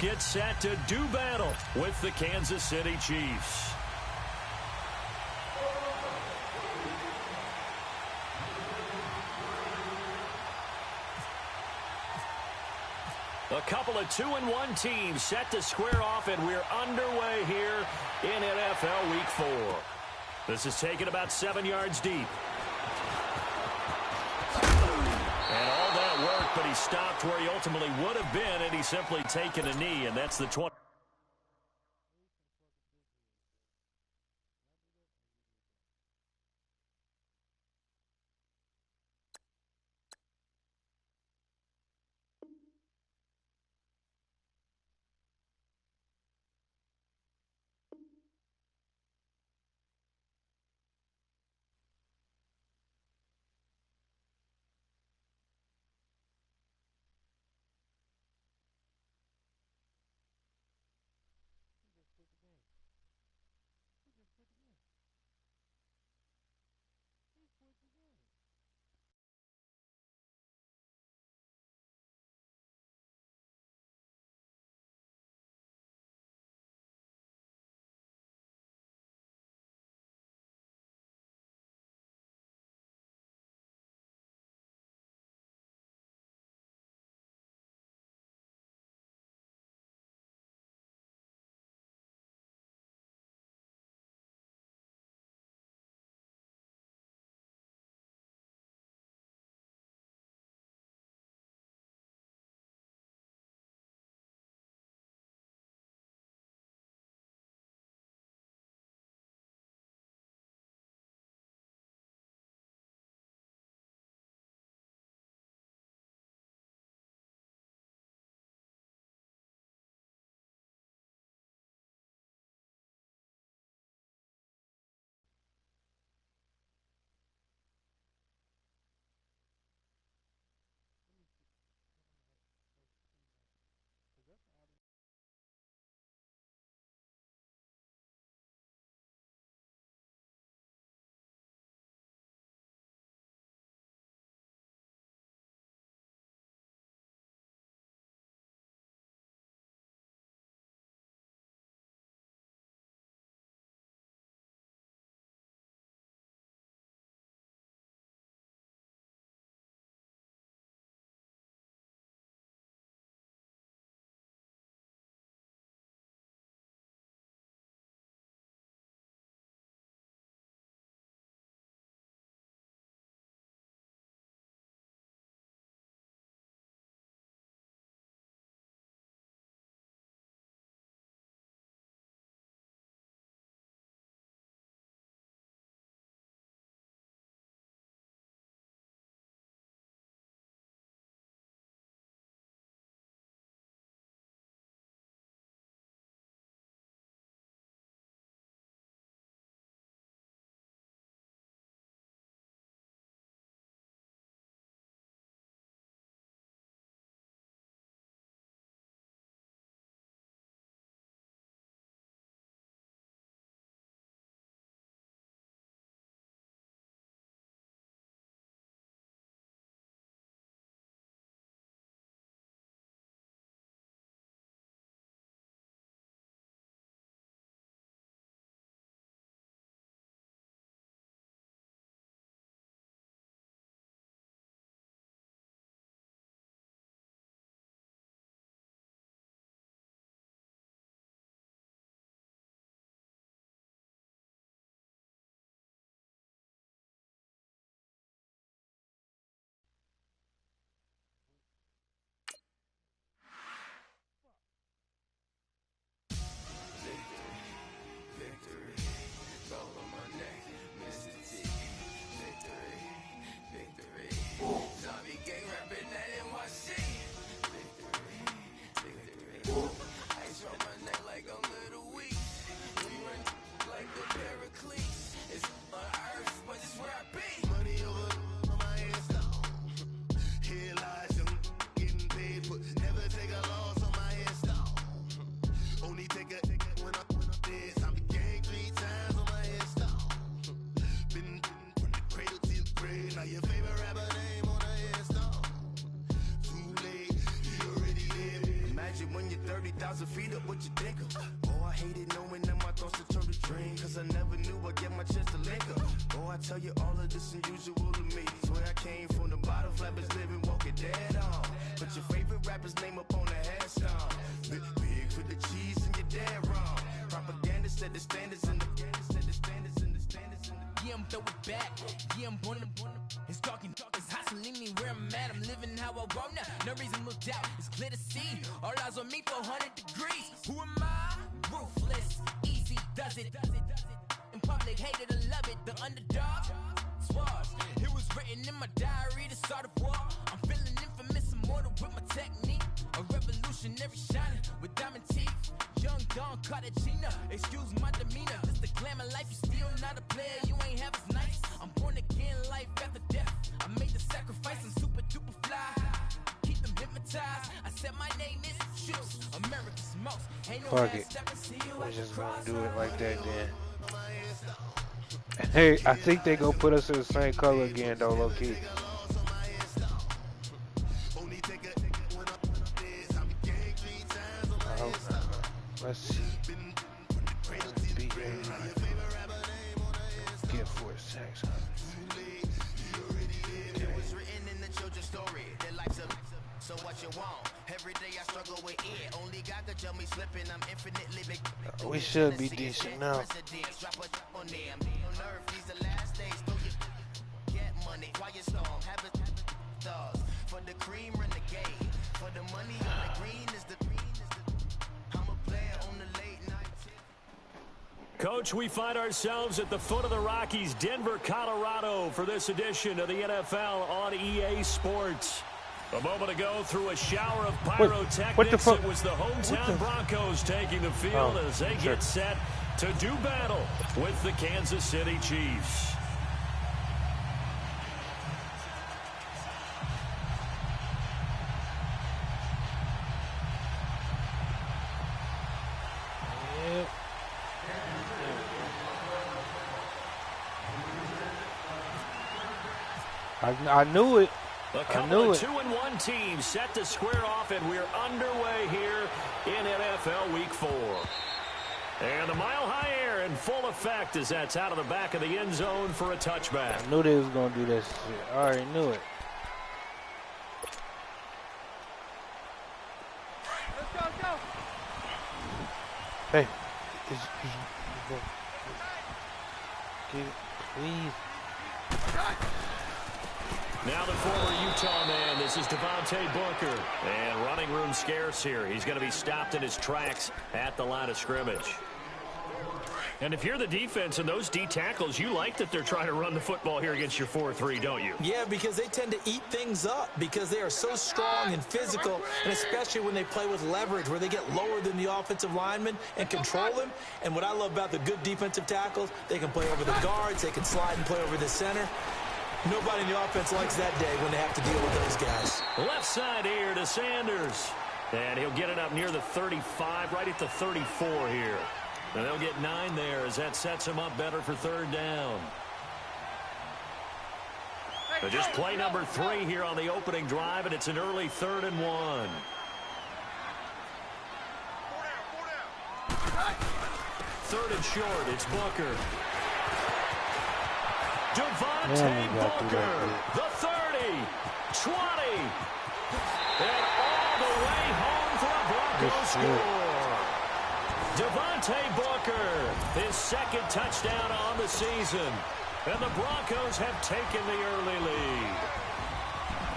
Get set to do battle with the Kansas City Chiefs. A couple of 2-1 teams set to square off, and we're underway here in NFL Week 4. This is taken about 7 yards deep. And all that work, but he stopped where he ultimately would have been, and he's simply taken a knee, and that's the 20. sometimes I feed up what you think of. Oh, I hated knowing that my thoughts would turn to dream, cause I never knew I'd get my chance to link up. Oh, I tell you all of this unusual to me. Where I came from, the bottom flappers living, walking dead on. Put your favorite rapper's name up on the headstone. Big for the cheese and you're dead wrong. Propaganda said the standards in the yeah, I'm throw it back. Yeah, I'm on the it's talking, it's hustling me where I'm at. I'm living how I want now. No reason to look doubt. It's clear to see. All eyes on me, 400 degrees. Who am I? Ruthless, easy, does it. In public, hate it or love it. The underdog, swabs. It was written in my diary to start a war. I'm feeling infamous, immortal with my technique. A revolutionary shining with diamond teeth. Young Don Cartagena, excuse my demeanor. This the glamour life, you still not a player, you ain't half as nice. I'm born again, life after death. I made the sacrifice, I'm super duper fly. Keep them hypnotized. I said my name is Juice, America's most. Ain't no Fuck it. We're just gonna do it like that then. Hey, I think they gonna put us in the same color again though, low key. I hope not. Let's see. Get 4 sacks. So what you want? Every day I struggle with it. Only God could tell me slipping. I'm infinitely big. We should be decent now. Get money, quiet storm, have it stars. For the cream, run the game. For the money on the green is the I'm a player on the late night. Coach, we find ourselves at the foot of the Rockies, Denver, Colorado, for this edition of the NFL on EA Sports. A moment ago, through a shower of pyrotechnics, it was the hometown Broncos taking the field as they get set to do battle with the Kansas City Chiefs. I knew it. A couple of 2-1 teams set to square off, and we're underway here in NFL Week 4. And the mile-high air in full effect as that's out of the back of the end zone for a touchback. I knew they was going to do this shit. I already knew it. Let's go. Hey. Get it, please. Now the former Utah man, this is Devontae Booker. And running room scarce here. He's going to be stopped in his tracks at the line of scrimmage. And if you're the defense and those D tackles, you like that they're trying to run the football here against your 4-3, don't you? Yeah, because they tend to eat things up because they are so strong and physical, and especially when they play with leverage where they get lower than the offensive lineman and control them. And what I love about the good defensive tackles, they can play over the guards, they can slide and play over the center. Nobody in the offense likes that day when they have to deal with those guys. Left side here to Sanders. And he'll get it up near the 35, right at the 34 here. And they'll get 9 there as that sets him up better for third down. So just play number 3 here on the opening drive, and it's an early 3rd and 1. Third and short, it's Booker. Devontae Booker, the 30, 20, and all the way home for a Broncos score. Devontae Booker, his second touchdown on the season, and the Broncos have taken the early lead.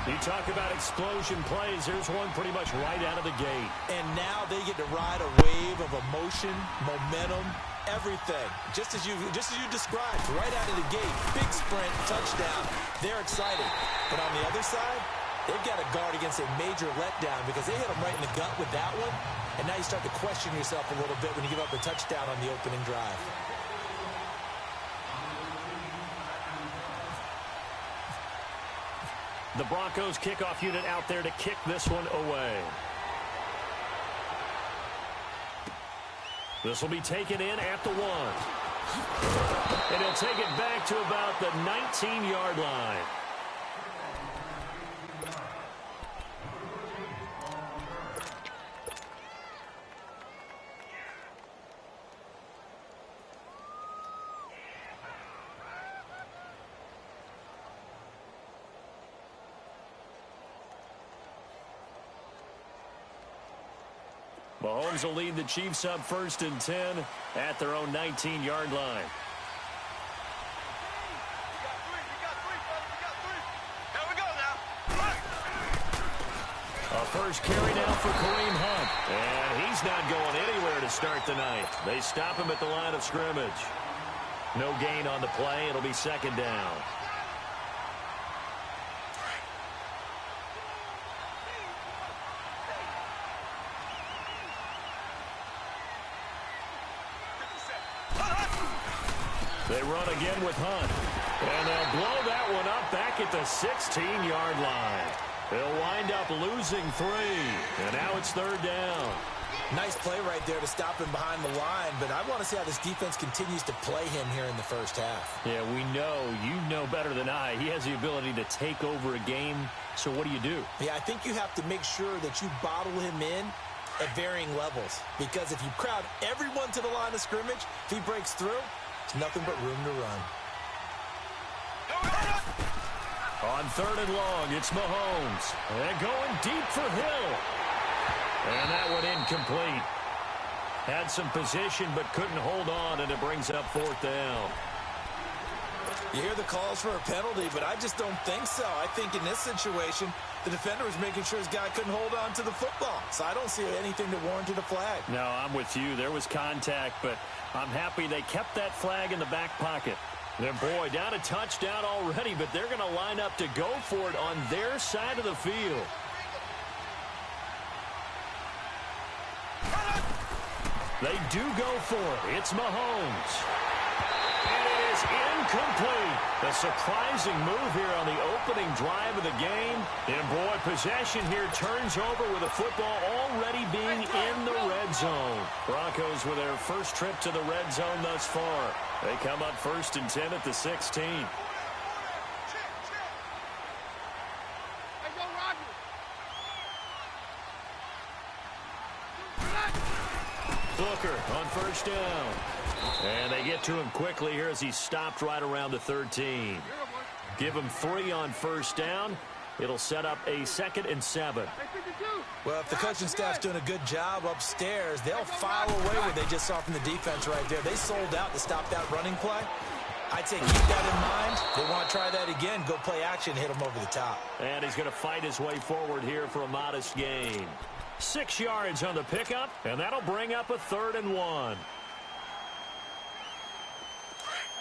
You talk about explosion plays, there's one pretty much right out of the gate. And now they get to ride a wave of emotion, momentum, everything. Just as you described, right out of the gate, big sprint, touchdown. They're excited. But on the other side, they've got to guard against a major letdown because they hit them right in the gut with that one. And now you start to question yourself a little bit when you give up a touchdown on the opening drive. The Broncos kickoff unit out there to kick this one away. This will be taken in at the 1. And he'll take it back to about the 19-yard line. Mahomes will lead the Chiefs up 1st and 10 at their own 19-yard line. A first carry now for Kareem Hunt. And he's not going anywhere to start the night. They stop him at the line of scrimmage. No gain on the play. It'll be 2nd down. They run again with Hunt. And they'll blow that one up back at the 16-yard line. They'll wind up losing 3. And now it's 3rd down. Nice play right there to stop him behind the line, but I want to see how this defense continues to play him here in the first half. Yeah, we know. You know better than I. He has the ability to take over a game. So what do? Yeah, I think you have to make sure that you bottle him in at varying levels. Because if you crowd everyone to the line of scrimmage, if he breaks through, it's nothing but room to run. On 3rd and long, it's Mahomes. And going deep for Hill. And that one incomplete. Had some position but couldn't hold on, and it brings up 4th down. You hear the calls for a penalty, but I just don't think so. I think in this situation, the defender was making sure his guy couldn't hold on to the football. So I don't see anything that warranted a flag. No, I'm with you. There was contact, but I'm happy they kept that flag in the back pocket. Then, boy, down a touchdown already, but they're going to line up to go for it on their side of the field. They do go for it. It's Mahomes. And it is incomplete. A surprising move here on the opening drive of the game. And, boy, possession here turns over with the football already being in the red zone. Broncos with their first trip to the red zone thus far. They come up 1st and 10 at the 16. Booker on 1st down. And they get to him quickly here as he's stopped right around the 13. Give him 3 on 1st down. It'll set up a 2nd and 7. Well, if the coaching staff's doing a good job upstairs, they'll file away what they just saw from the defense right there. They sold out to stop that running play. I'd say keep that in mind. They want to try that again. Go play action, hit him over the top. And he's going to fight his way forward here for a modest gain. 6 yards on the pickup, and that'll bring up a 3rd and 1.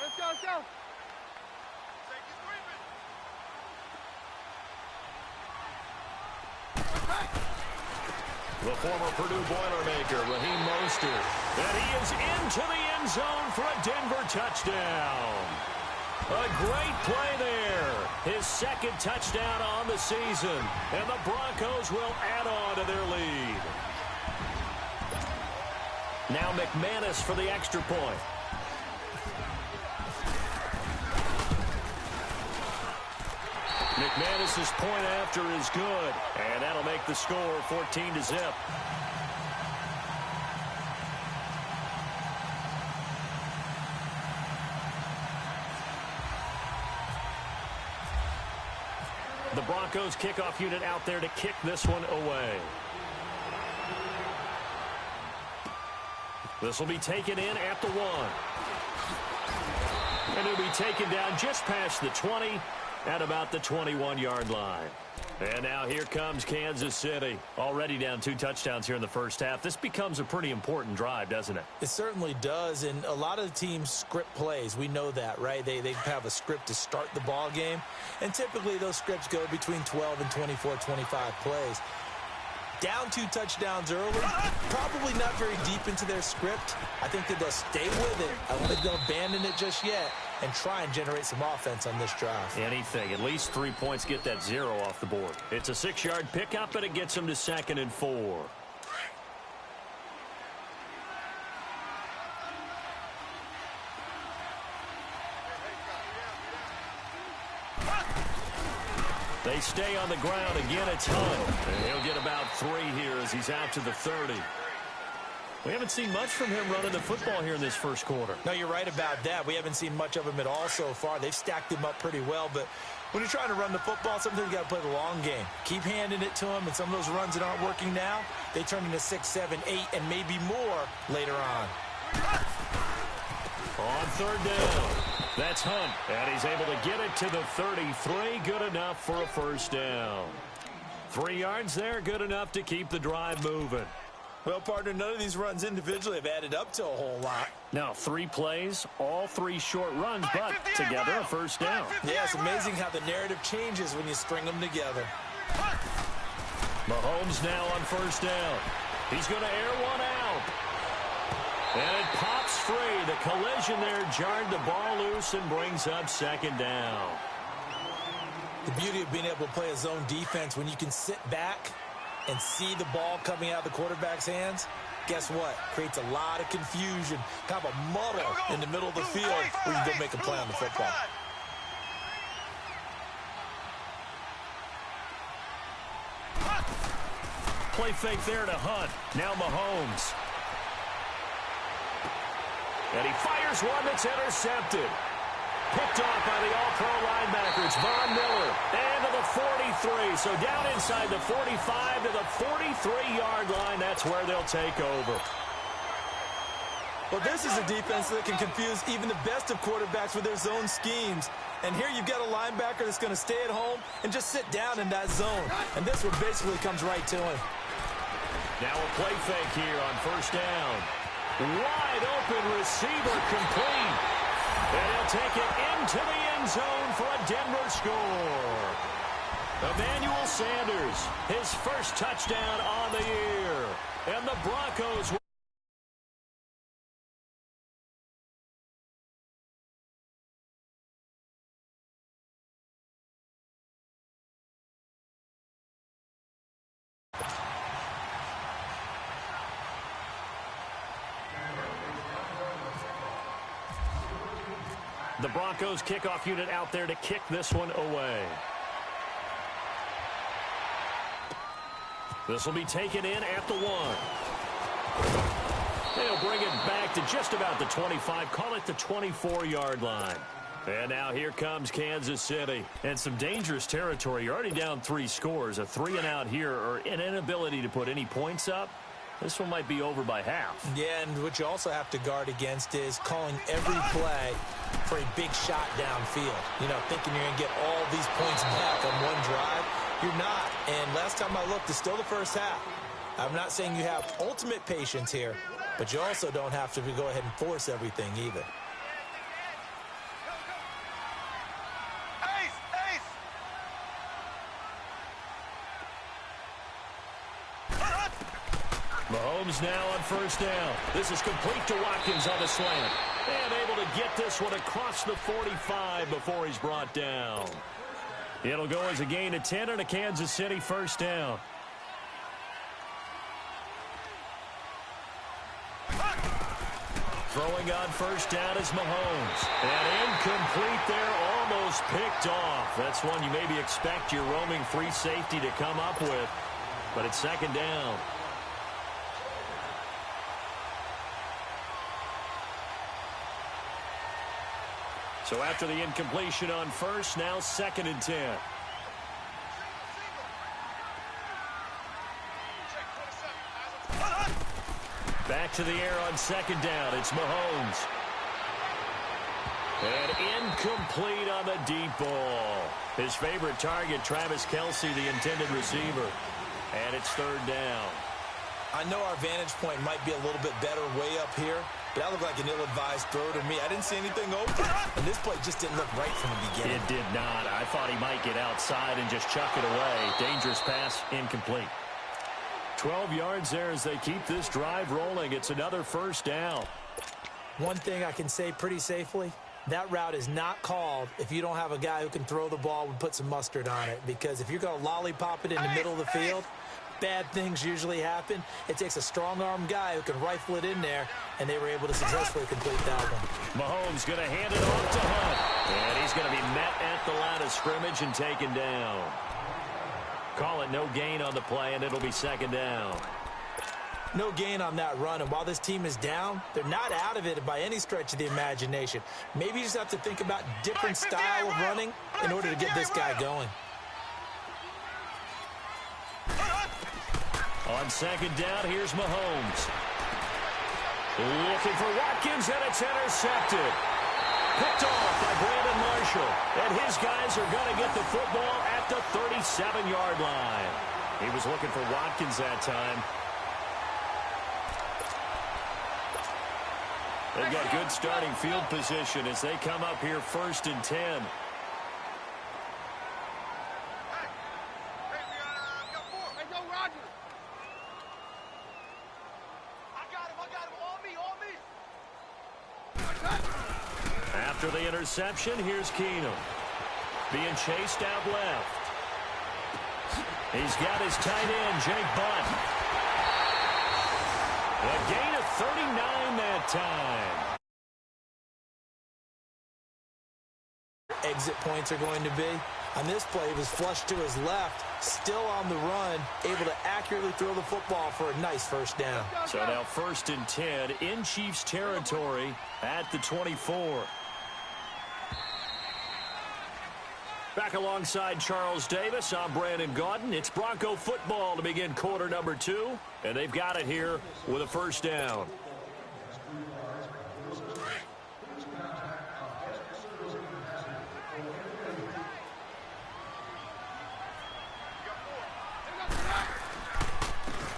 Let's go, let's go. The former Purdue Boilermaker, Raheem Mostert. And he is into the end zone for a Denver touchdown. A great play there. His 2nd touchdown on the season. And the Broncos will add on to their lead. Now McManus for the extra point. McManus's point after is good. And that'll make the score 14-0. The Broncos kickoff unit out there to kick this one away. This will be taken in at the 1. And it'll be taken down just past the 20 at about the 21-yard line. And now here comes Kansas City. Already down 2 touchdowns here in the first half. This becomes a pretty important drive, doesn't it? It certainly does, and a lot of the teams script plays. We know that, right? They have a script to start the ball game, and typically those scripts go between 12 and 24, 25 plays. Down 2 touchdowns early, probably not very deep into their script. I think that they'll stay with it. I don't think they'll abandon it just yet and try and generate some offense on this drive. Anything. At least 3 points, get that 0 off the board. It's a 6-yard pickup, and it gets them to 2nd and 4. They stay on the ground. Again, it's Hunt. And he'll get about 3 here as he's out to the 30. We haven't seen much from him running the football here in this first quarter. No, you're right about that. We haven't seen much of him at all so far. They've stacked him up pretty well, but when you're trying to run the football, sometimes you got to play the long game. Keep handing it to him, and some of those runs that aren't working now, they turn into 6, 7, 8, and maybe more later on. On third down, that's Hunt, and he's able to get it to the 33. Good enough for a first down. 3 yards there, good enough to keep the drive moving. Well, partner, none of these runs individually have added up to a whole lot. Now, 3 plays, all 3 short runs, but together a first down. Yeah, it's amazing how the narrative changes when you string them together. Mahomes now on first down. He's going to air one out. And it pops free. The collision there jarred the ball loose and brings up second down. The beauty of being able to play a zone defense when you can sit back and see the ball coming out of the quarterback's hands, guess what? Creates a lot of confusion, kind of a muddle in the middle of the field where you go make a play on the football. Play fake there to Hunt. Now Mahomes. And he fires one that's intercepted. Picked off by the all-pro linebacker. It's Von Miller. And to the 43. So down inside the 45 to the 43-yard line. That's where they'll take over. Well, this is a defense that can confuse even the best of quarterbacks with their zone schemes. And here you've got a linebacker that's going to stay at home and just sit down in that zone. And this one basically comes right to him. Now a play fake here on first down. Wide open receiver complete. And he'll take it into the end zone for a Denver score. Emmanuel Sanders, his first touchdown on the year. And the Broncos. The Broncos kickoff unit out there to kick this one away. This will be taken in at the 1. They'll bring it back to just about the 25. Call it the 24-yard line. And now here comes Kansas City. And some dangerous territory. You're already down 3 scores. A 3-and-out here or an inability to put any points up. This one might be over by half. Yeah, and what you also have to guard against is calling every play for a big shot downfield. You know, thinking you're going to get all these points back on one drive. You're not. And last time I looked, it's still the first half. I'm not saying you have ultimate patience here, but you also don't have to go ahead and force everything either. Mahomes now on first down. This is complete to Watkins on the slant. And able to get this one across the 45 before he's brought down. It'll go as a gain of 10 and a Kansas City first down. Throwing on first down is Mahomes. And incomplete there, almost picked off. That's one you maybe expect your roaming free safety to come up with. But it's second down. So after the incompletion on first, now 2nd and 10. Back to the air on 2nd down. It's Mahomes. And incomplete on the deep ball. His favorite target, Travis Kelce, the intended receiver. And it's 3rd down. I know our vantage point might be a little bit better way up here, but that looked like an ill-advised throw to me. I didn't see anything open, and this play just didn't look right from the beginning. It did not. I thought he might get outside and just chuck it away. Dangerous pass, incomplete. 12 yards there as they keep this drive rolling. It's another first down. One thing I can say pretty safely, that route is not called if you don't have a guy who can throw the ball and put some mustard on it, because if you're going to lollipop it in the middle of the field, bad things usually happen. It takes a strong-arm guy who can rifle it in there, and they were able to successfully complete that one. Mahomes going to hand it off to Hunt. And he's going to be met at the line of scrimmage and taken down. Call it no gain on the play, and it'll be 2nd down. No gain on that run, and while this team is down, they're not out of it by any stretch of the imagination. Maybe you just have to think about different style of running in order to get this guy going. On second down, here's Mahomes. Looking for Watkins, and it's intercepted. Picked off by Brandon Marshall. And his guys are going to get the football at the 37-yard line. He was looking for Watkins that time. They've got good starting field position as they come up here 1st and 10. After the interception, here's Keenum. Being chased out left. He's got his tight end, Jake Butt. A gain of 39 that time. Exit points are going to be. On this play, he was flushed to his left, still on the run, able to accurately throw the football for a nice first down. So now 1st and 10 in Chiefs territory at the 24. Back alongside Charles Davis, I'm Brandon Gaudin. It's Bronco football to begin quarter number 2, and they've got it here with a first down.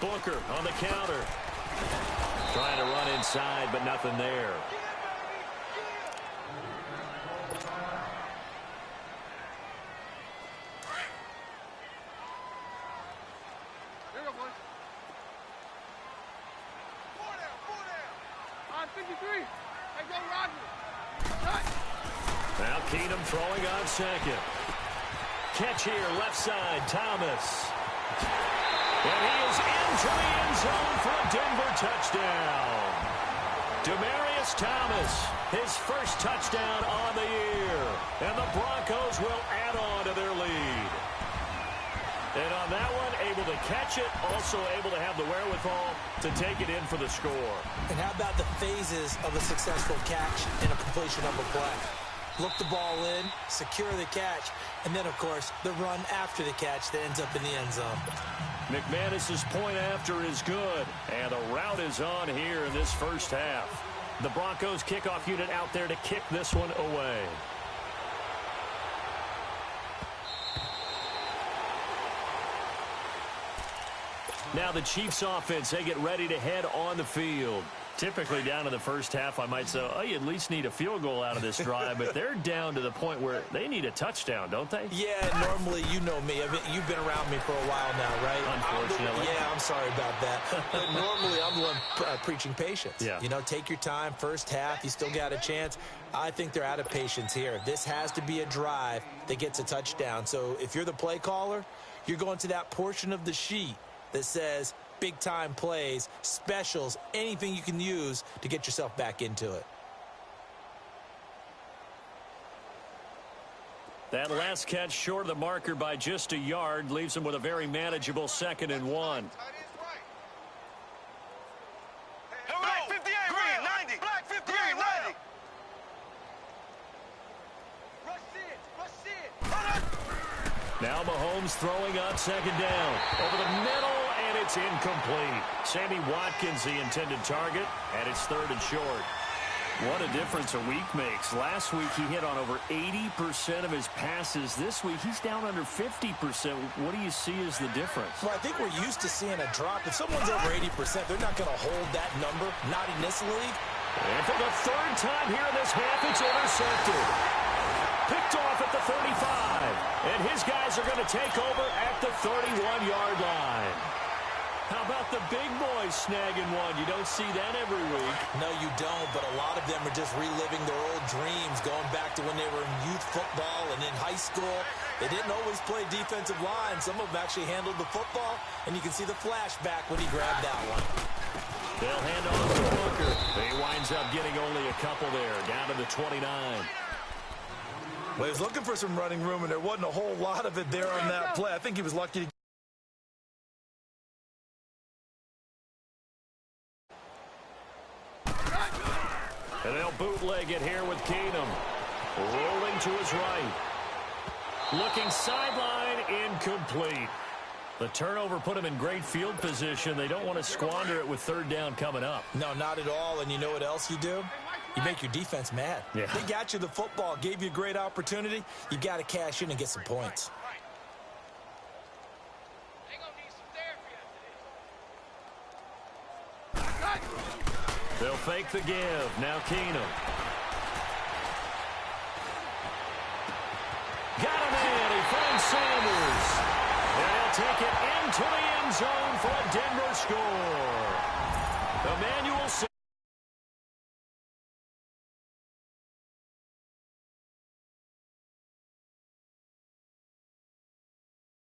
Booker on the counter. Trying to run inside, but nothing there. Now Keenum throwing on second. Catch here, left side, Thomas. And he is into the end zone for a Denver touchdown. Demaryius Thomas, his first touchdown on the year. And the Broncos will add on to their lead. And on that one, able to catch it, also able to have the wherewithal to take it in for the score. And how about the phases of a successful catch and a completion of a play? Look the ball in, secure the catch, and then, of course, the run after the catch that ends up in the end zone. McManus's point after is good, and the route is on here in this first half. The Broncos kickoff unit out there to kick this one away. Now the Chiefs offense, they get ready to head on the field. Typically down in the first half, I might say, oh, you at least need a field goal out of this drive, but they're down to the point where they need a touchdown, don't they? Yeah, normally, you know me. You've been around me for a while now, right? Unfortunately. I'm sorry about that. But normally, I'm the one preaching patience. Yeah. You know, take your time. First half, you still got a chance. I think they're out of patience here. This has to be a drive that gets a touchdown. So if you're the play caller, you're going to that portion of the sheet that says big-time plays, specials, anything you can use to get yourself back into it. That last catch short of the marker by just a yard leaves them with a very manageable 2nd and 1. Black 58, green 90. Black 58, 90. Rush it. Now Mahomes throwing on 2nd down. Over the middle, and it's incomplete. Sammy Watkins, the intended target, and it's 3rd and short. What a difference a week makes. Last week, he hit on over 80% of his passes. This week, he's down under 50%. What do you see as the difference? Well, I think we're used to seeing a drop. If someone's over 80%, they're not going to hold that number, not in this league. And for the 3rd time here in this half, it's intercepted. Picked off at the 35. And his guys are going to take over at the 31-yard line. How about the big boys snagging one? You don't see that every week. No, you don't, but a lot of them are just reliving their old dreams, going back to when they were in youth football and in high school. They didn't always play defensive line. Some of them actually handled the football, and you can see the flashback when he grabbed that one. They'll hand off to Booker. He winds up getting only a couple there, down to the 29. Well, he was looking for some running room, and there wasn't a whole lot of it there on that play. I think he was lucky to And they'll bootleg it here with Keenum. Rolling to his right. Looking sideline, incomplete. The turnover put him in great field position. They don't want to squander it with third down coming up. No, not at all. And you know what else you do? You make your defense mad. Yeah. They got you the football, gave you a great opportunity. You got to cash in and get some points. They'll fake the give. Now Keenum. Got him in. He finds Sanders. And he'll take it into the end zone for a Denver score. Emmanuel